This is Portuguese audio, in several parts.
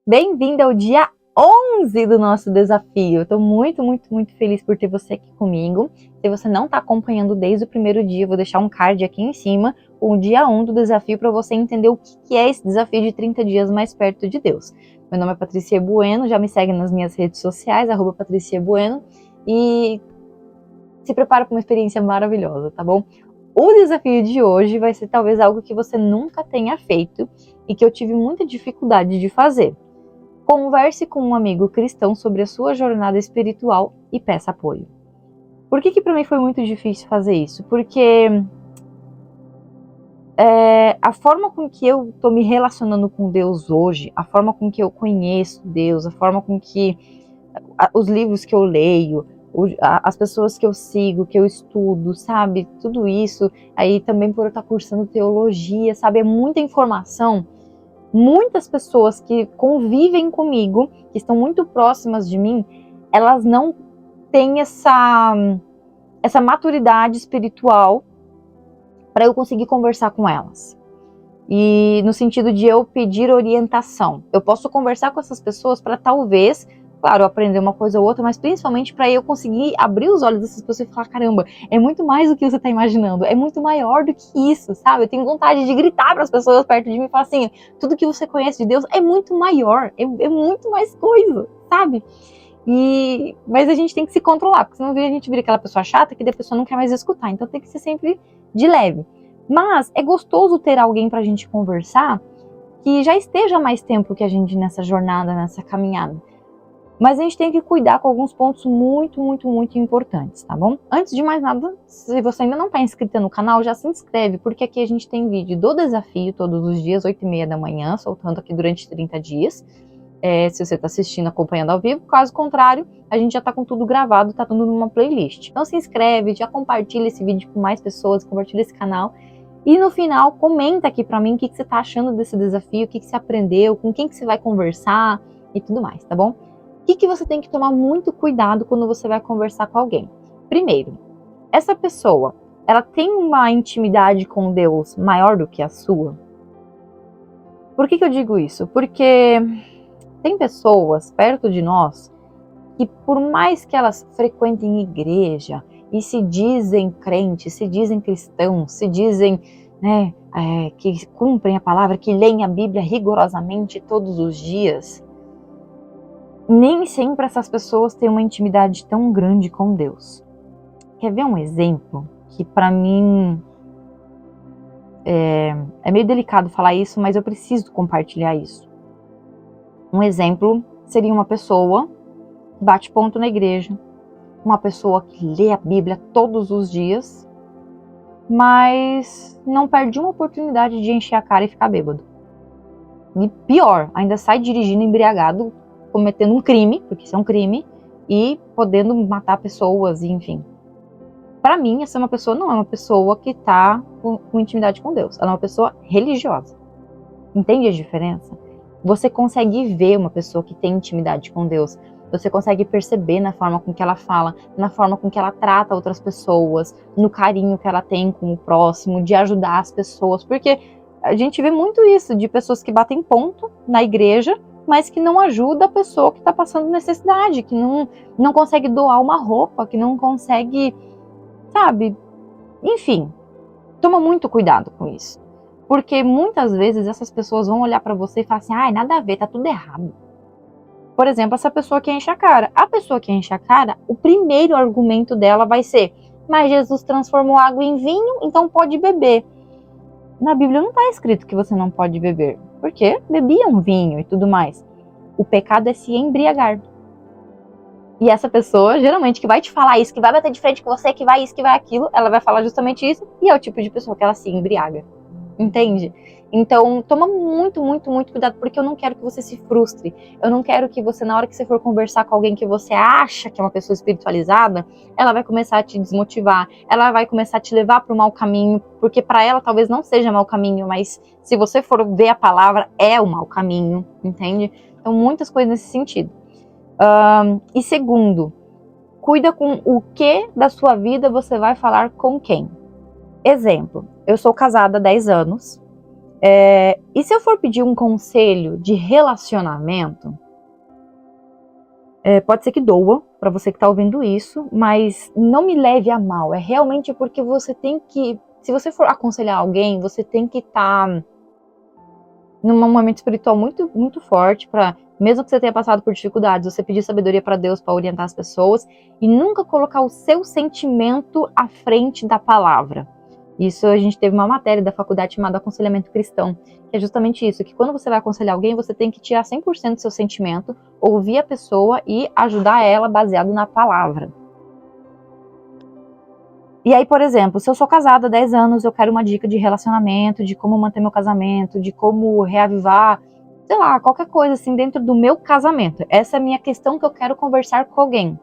Bem-vindo ao dia 11 do nosso desafio. Eu tô muito feliz por ter você aqui comigo. Se você não tá acompanhando desde o primeiro dia, eu vou deixar um card aqui em cima, o dia 1 do desafio, para você entender o que é esse desafio de 30 dias mais perto de Deus. Meu nome é Patrícia Bueno, já me segue nas minhas redes sociais, @patriciabueno, e se prepara para uma experiência maravilhosa, tá bom? O desafio de hoje vai ser talvez algo que você nunca tenha feito e que eu tive muita dificuldade de fazer. Converse com um amigo cristão sobre a sua jornada espiritual e peça apoio. Por que para mim foi muito difícil fazer isso? Porque a forma com que eu estou me relacionando com Deus hoje, a forma com que eu conheço Deus, a forma com que os livros que eu leio, as pessoas que eu sigo, que eu estudo, sabe? Tudo isso, aí também por eu estar cursando teologia, sabe? É muita informação. Muitas pessoas que convivem comigo, que estão muito próximas de mim, elas não têm essa maturidade espiritual para eu conseguir conversar com elas. E no sentido de eu pedir orientação. Eu posso conversar com essas pessoas para talvez, claro, aprender uma coisa ou outra, mas principalmente para eu conseguir abrir os olhos dessas pessoas e falar, caramba, é muito mais do que você está imaginando, é muito maior do que isso, sabe? Eu tenho vontade de gritar para as pessoas perto de mim e falar assim, tudo que você conhece de Deus é muito maior, é muito mais coisa, sabe? Mas a gente tem que se controlar, porque senão a gente vira aquela pessoa chata que a pessoa não quer mais escutar, então tem que ser sempre de leve. Mas é gostoso ter alguém pra gente conversar que já esteja mais tempo que a gente nessa jornada, nessa caminhada. Mas a gente tem que cuidar com alguns pontos muito importantes, tá bom? Antes de mais nada, se você ainda não está inscrita no canal, já se inscreve, porque aqui a gente tem vídeo do desafio todos os dias, 8h30 da manhã, soltando aqui durante 30 dias. Se você está assistindo, acompanhando ao vivo. Caso contrário, a gente já está com tudo gravado, está tudo numa playlist. Então se inscreve, já compartilha esse vídeo com mais pessoas, compartilha esse canal. E no final, comenta aqui para mim o que você está achando desse desafio, o que você aprendeu, com quem que você vai conversar e tudo mais, tá bom? O que você tem que tomar muito cuidado quando você vai conversar com alguém? Primeiro, essa pessoa, ela tem uma intimidade com Deus maior do que a sua? Por que eu digo isso? Porque tem pessoas perto de nós que, por mais que elas frequentem igreja e se dizem crentes, se dizem cristãos, se dizem que cumprem a palavra, que leem a Bíblia rigorosamente todos os dias, nem sempre essas pessoas têm uma intimidade tão grande com Deus. Quer ver um exemplo que para mim é meio delicado falar isso, mas eu preciso compartilhar isso. Um exemplo seria uma pessoa que bate ponto na igreja, uma pessoa que lê a Bíblia todos os dias, mas não perde uma oportunidade de encher a cara e ficar bêbado. E pior, ainda sai dirigindo embriagado, cometendo um crime, porque isso é um crime, e podendo matar pessoas, enfim. Para mim, essa pessoa não é uma pessoa que está com intimidade com Deus, ela é uma pessoa religiosa. Entende a diferença? Você consegue ver uma pessoa que tem intimidade com Deus. Você consegue perceber na forma com que ela fala, na forma com que ela trata outras pessoas, no carinho que ela tem com o próximo, de ajudar as pessoas. Porque a gente vê muito isso, de pessoas que batem ponto na igreja, mas que não ajuda a pessoa que está passando necessidade, que não consegue doar uma roupa, que não consegue, sabe? Enfim, toma muito cuidado com isso. Porque muitas vezes essas pessoas vão olhar pra você e falar assim, nada a ver, tá tudo errado. Por exemplo, essa pessoa que enche a cara. A pessoa que enche a cara, o primeiro argumento dela vai ser, mas Jesus transformou água em vinho, então pode beber. Na Bíblia não está escrito que você não pode beber, porque bebiam vinho e tudo mais. O pecado é se embriagar. E essa pessoa, geralmente, que vai te falar isso, que vai bater de frente com você, que vai isso, que vai aquilo, ela vai falar justamente isso, e é o tipo de pessoa que ela se embriaga. Entende? Então, toma muito cuidado, porque eu não quero que você se frustre. Eu não quero que você, na hora que você for conversar com alguém que você acha que é uma pessoa espiritualizada, ela vai começar a te desmotivar, ela vai começar a te levar para o mau caminho, porque para ela talvez não seja mau caminho, mas se você for ver a palavra, é o mau caminho, entende? Então, muitas coisas nesse sentido. E segundo, cuida com o que da sua vida você vai falar com quem. Exemplo, eu sou casada há 10 anos, E se eu for pedir um conselho de relacionamento, pode ser que doa para você que está ouvindo isso, mas não me leve a mal. É realmente porque você tem que, se você for aconselhar alguém, você tem que estar num momento espiritual muito, muito forte para, mesmo que você tenha passado por dificuldades, você pedir sabedoria para Deus para orientar as pessoas e nunca colocar o seu sentimento à frente da palavra. Isso a gente teve uma matéria da faculdade chamada Aconselhamento Cristão, que é justamente isso, que quando você vai aconselhar alguém, você tem que tirar 100% do seu sentimento, ouvir a pessoa e ajudar ela baseado na palavra. E aí, por exemplo, se eu sou casada há 10 anos, eu quero uma dica de relacionamento, de como manter meu casamento, de como reavivar, sei lá, qualquer coisa assim dentro do meu casamento. Essa é a minha questão que eu quero conversar com alguém.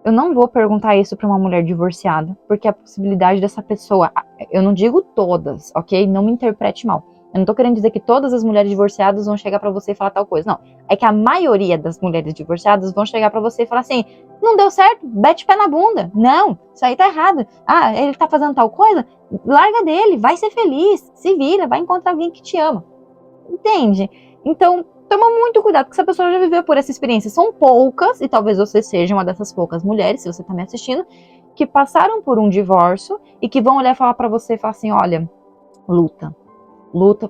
Eu não vou perguntar isso para uma mulher divorciada, porque a possibilidade dessa pessoa, eu não digo todas, ok? Não me interprete mal. Eu não tô querendo dizer que todas as mulheres divorciadas vão chegar para você e falar tal coisa, não. É que a maioria das mulheres divorciadas vão chegar para você e falar assim, não deu certo, bate pé na bunda. Não, isso aí tá errado. Ah, ele tá fazendo tal coisa? Larga dele, vai ser feliz, se vira, vai encontrar alguém que te ama. Entende? Então, toma muito cuidado, porque essa pessoa já viveu por essa experiência. São poucas, e talvez você seja uma dessas poucas mulheres, se você tá me assistindo, que passaram por um divórcio e que vão olhar e falar pra você e falar assim, olha, luta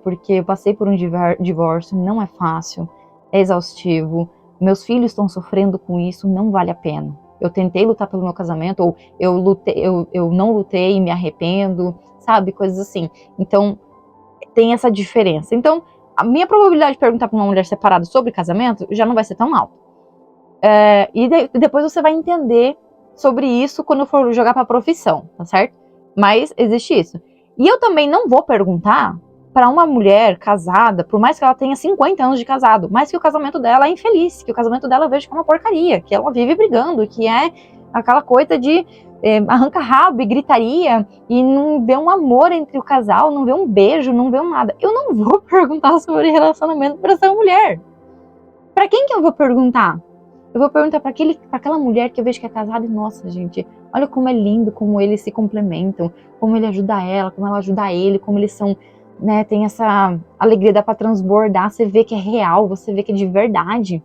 porque eu passei por um divórcio, não é fácil, é exaustivo, meus filhos estão sofrendo com isso, não vale a pena. Eu tentei lutar pelo meu casamento, ou eu não lutei e me arrependo, sabe, coisas assim. Então, tem essa diferença. Então, a minha probabilidade de perguntar para uma mulher separada sobre casamento já não vai ser tão alta. Depois você vai entender sobre isso quando for jogar para a profissão, tá certo? Mas existe isso. E eu também não vou perguntar para uma mulher casada, por mais que ela tenha 50 anos de casado, mas que o casamento dela é infeliz, que o casamento dela eu vejo que é uma porcaria, que ela vive brigando, que é aquela coisa de arranca rabo e gritaria e não vê um amor entre o casal, não vê um beijo, não vê um nada. Eu não vou perguntar sobre relacionamento para essa mulher. Para quem que eu vou perguntar? Eu vou perguntar para aquela mulher que eu vejo que é casada e, nossa, gente, olha como é lindo, como eles se complementam, como ele ajuda ela, como ela ajuda ele, como eles são, né, tem essa alegria, dá para transbordar, você vê que é real, você vê que é de verdade.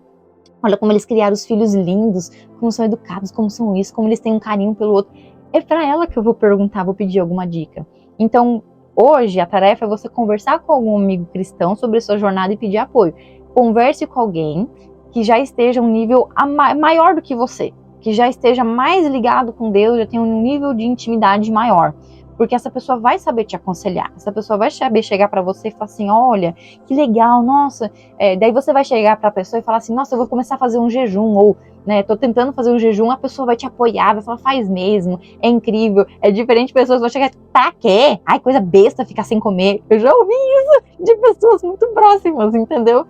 Olha como eles criaram os filhos lindos, como são educados, como são isso, como eles têm um carinho pelo outro. É para ela que eu vou perguntar, vou pedir alguma dica. Então, hoje, a tarefa é você conversar com algum amigo cristão sobre a sua jornada e pedir apoio. Converse com alguém que já esteja um nível maior do que você, que já esteja mais ligado com Deus, já tenha um nível de intimidade maior. Porque essa pessoa vai saber te aconselhar, essa pessoa vai saber chegar para você e falar assim, olha, que legal, nossa. Daí você vai chegar para a pessoa e falar assim, nossa, eu vou começar a fazer um jejum, ou, né, tô tentando fazer um jejum, a pessoa vai te apoiar, vai falar, faz mesmo, é incrível, é diferente, pessoas vão chegar, pra quê? Ai, coisa besta ficar sem comer. Eu já ouvi isso de pessoas muito próximas, entendeu?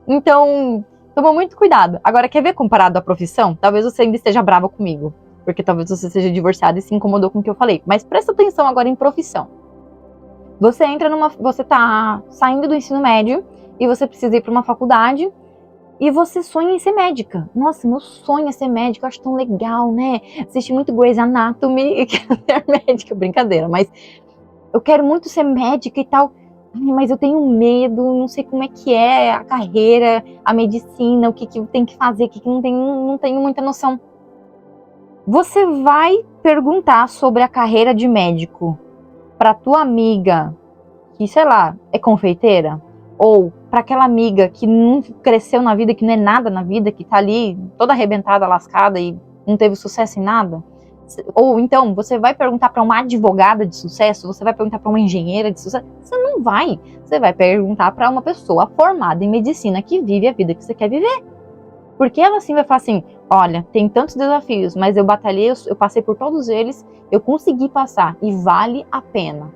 Então, toma muito cuidado. Agora, quer ver comparado à profissão? Talvez você ainda esteja brava comigo, porque talvez você seja divorciada e se incomodou com o que eu falei. Mas presta atenção agora em profissão. Você tá saindo do ensino médio e você precisa ir para uma faculdade e você sonha em ser médica. Nossa, meu sonho é ser médica, eu acho tão legal, né? Assisti muito Grey's Anatomy e quero ser médica, brincadeira, mas eu quero muito ser médica e tal. Mas eu tenho medo, não sei como é que é a carreira, a medicina, o que tem que fazer, o que não tenho muita noção. Você vai perguntar sobre a carreira de médico para tua amiga que, sei lá, é confeiteira? Ou para aquela amiga que não cresceu na vida, que não é nada na vida, que tá ali toda arrebentada, lascada e não teve sucesso em nada? Ou então, você vai perguntar para uma advogada de sucesso? Você vai perguntar para uma engenheira de sucesso? Você não vai. Você vai perguntar para uma pessoa formada em medicina que vive a vida que você quer viver. Porque ela assim vai falar assim, olha, tem tantos desafios, mas eu batalhei, eu passei por todos eles, eu consegui passar e vale a pena.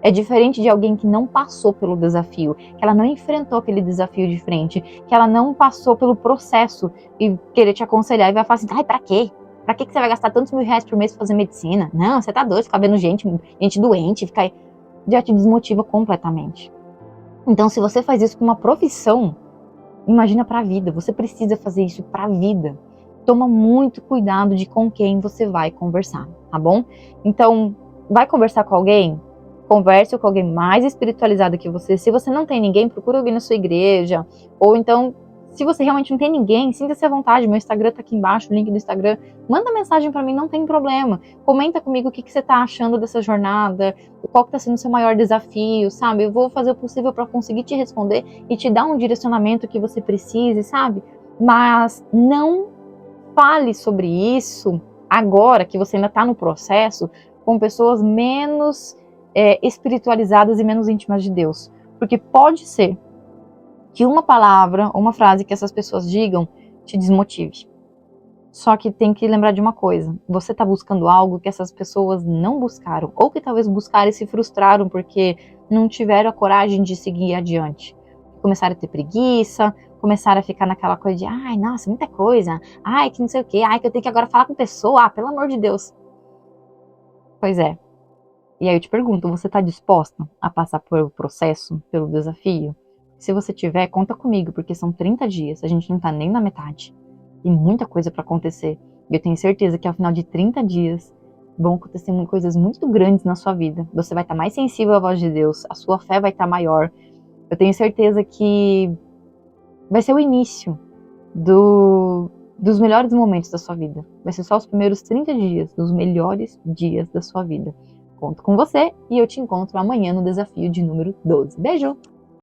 É diferente de alguém que não passou pelo desafio, que ela não enfrentou aquele desafio de frente, que ela não passou pelo processo e querer te aconselhar e vai falar assim, ai, pra quê? Pra que você vai gastar tantos R$ 1.000 por mês pra fazer medicina? Não, você tá doido, ficar vendo gente doente, já te desmotiva completamente. Então, se você faz isso com uma profissão, imagina pra vida, você precisa fazer isso pra vida. Toma muito cuidado de com quem você vai conversar, tá bom? Então, vai conversar com alguém? Converse com alguém mais espiritualizado que você. Se você não tem ninguém, procura alguém na sua igreja. Ou então, se você realmente não tem ninguém, sinta-se à vontade. Meu Instagram tá aqui embaixo, o link do Instagram. Manda mensagem para mim, não tem problema. Comenta comigo o que você tá achando dessa jornada, qual que tá sendo o seu maior desafio, sabe? Eu vou fazer o possível para conseguir te responder e te dar um direcionamento que você precise, sabe? Mas não fale sobre isso agora que você ainda tá no processo com pessoas menos espiritualizadas e menos íntimas de Deus. Porque pode ser que uma palavra, uma frase que essas pessoas digam te desmotive. Só que tem que lembrar de uma coisa, você está buscando algo que essas pessoas não buscaram, ou que talvez buscaram e se frustraram porque não tiveram a coragem de seguir adiante. Começaram a ter preguiça, começaram a ficar naquela coisa de, ai, nossa, muita coisa, ai, que não sei o quê, ai, que eu tenho que agora falar com pessoa, pelo amor de Deus. Pois é. E aí eu te pergunto, você está disposta a passar pelo processo, pelo desafio? Se você tiver, conta comigo, porque são 30 dias, a gente não está nem na metade. Tem muita coisa para acontecer. E eu tenho certeza que ao final de 30 dias vão acontecer coisas muito grandes na sua vida. Você vai estar mais sensível à voz de Deus, a sua fé vai estar maior. Eu tenho certeza que vai ser o início dos melhores momentos da sua vida. Vai ser só os primeiros 30 dias, dos melhores dias da sua vida. Conto com você e eu te encontro amanhã no desafio de número 12. Beijo!